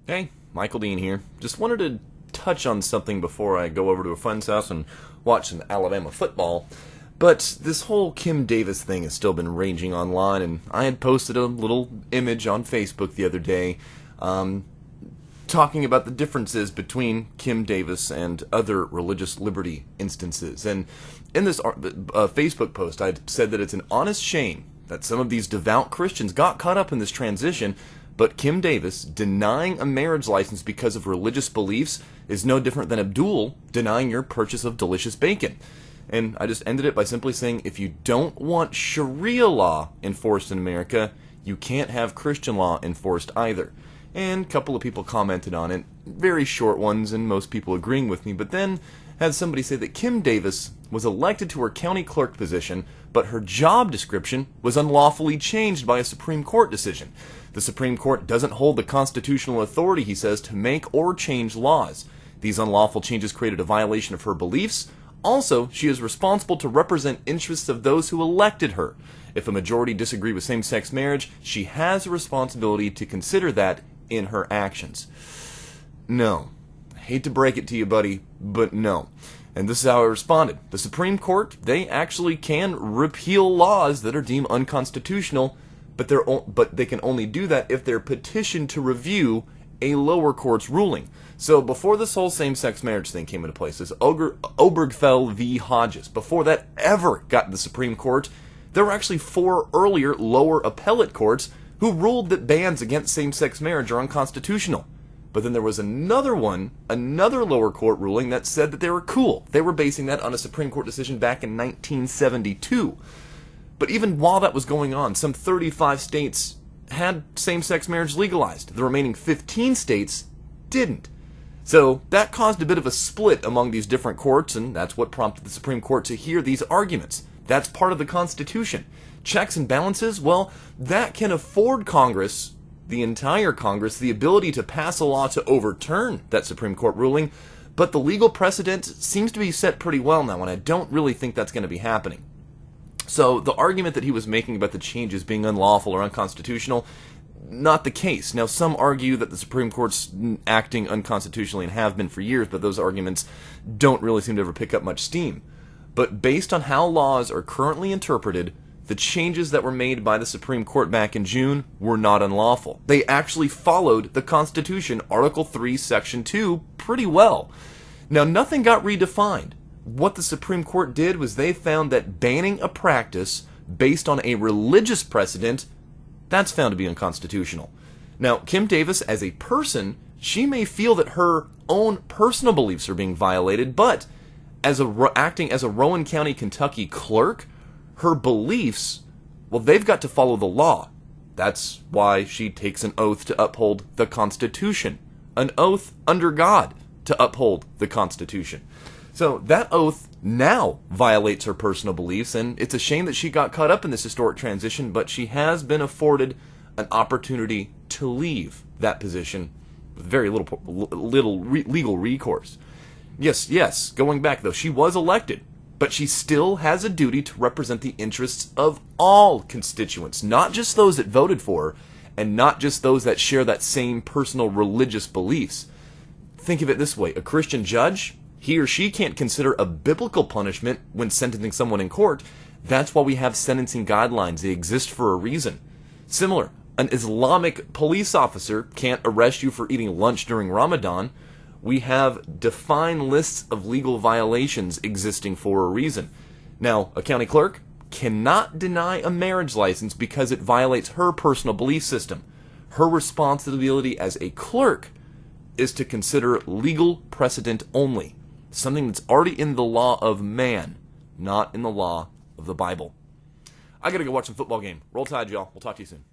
Hey, Michael Dean here. Just wanted to touch on something before I go over to a friend's house and watch some Alabama football. But this whole Kim Davis thing has still been raging online, and I had posted a little image on Facebook the other day talking about the differences between Kim Davis and other religious liberty instances. And in this Facebook post, I said that it's an honest shame that some of these devout Christians got caught up in this transition, but Kim Davis denying a marriage license because of religious beliefs is no different than Abdul denying your purchase of delicious bacon. And I just ended it by simply saying, if you don't want Sharia law enforced in America, you can't have Christian law enforced either. And a couple of people commented on it, very short ones, and most people agreeing with me, but then had somebody say that Kim Davis was elected to her county clerk position, but her job description was unlawfully changed by a Supreme Court decision. The Supreme Court doesn't hold the constitutional authority, he says, to make or change laws. These unlawful changes created a violation of her beliefs. Also, she is responsible to represent interests of those who elected her. If a majority disagree with same-sex marriage, she has a responsibility to consider that in her actions. No. I hate to break it to you, buddy, but no. And this is how I responded. The Supreme Court, they actually can repeal laws that are deemed unconstitutional, but they can only do that if they're petitioned to review a lower court's ruling. So before this whole same-sex marriage thing came into place, this Obergefell v. Hodges, before that ever got to the Supreme Court, there were actually 4 earlier lower appellate courts who ruled that bans against same-sex marriage are unconstitutional. But then there was another lower court ruling that said that they were cool. They were basing that on a Supreme Court decision back in 1972. But even while that was going on, some 35 states had same-sex marriage legalized. The remaining 15 states didn't. So that caused a bit of a split among these different courts, and that's what prompted the Supreme Court to hear these arguments. That's part of the Constitution. Checks and balances, well, that can afford Congress, the entire Congress, the ability to pass a law to overturn that Supreme Court ruling, but the legal precedent seems to be set pretty well now, and I don't really think that's going to be happening. So the argument that he was making about the changes being unlawful or unconstitutional, not the case. Now, some argue that the Supreme Court's acting unconstitutionally and have been for years, but those arguments don't really seem to ever pick up much steam. But based on how laws are currently interpreted, the changes that were made by the Supreme Court back in June were not unlawful. They actually followed the Constitution, Article 3, Section 2, pretty well. Now, nothing got redefined. What the Supreme Court did was they found that banning a practice based on a religious precedent, that's found to be unconstitutional. Now, Kim Davis, as a person, she may feel that her own personal beliefs are being violated, but acting as a Rowan County, Kentucky clerk, her beliefs, well, they've got to follow the law. That's why she takes an oath to uphold the Constitution. An oath under God to uphold the Constitution. So that oath now violates her personal beliefs, and it's a shame that she got caught up in this historic transition, but she has been afforded an opportunity to leave that position with very little legal recourse. Yes, going back though, she was elected, but she still has a duty to represent the interests of all constituents, not just those that voted for her, and not just those that share that same personal religious beliefs. Think of it this way, a Christian judge, he or she can't consider a biblical punishment when sentencing someone in court. That's why we have sentencing guidelines. They exist for a reason. Similar, an Islamic police officer can't arrest you for eating lunch during Ramadan. We have defined lists of legal violations existing for a reason. Now, a county clerk cannot deny a marriage license because it violates her personal belief system. Her responsibility as a clerk is to consider legal precedent only. Something that's already in the law of man, not in the law of the Bible. I gotta go watch some football game. Roll Tide, y'all. We'll talk to you soon.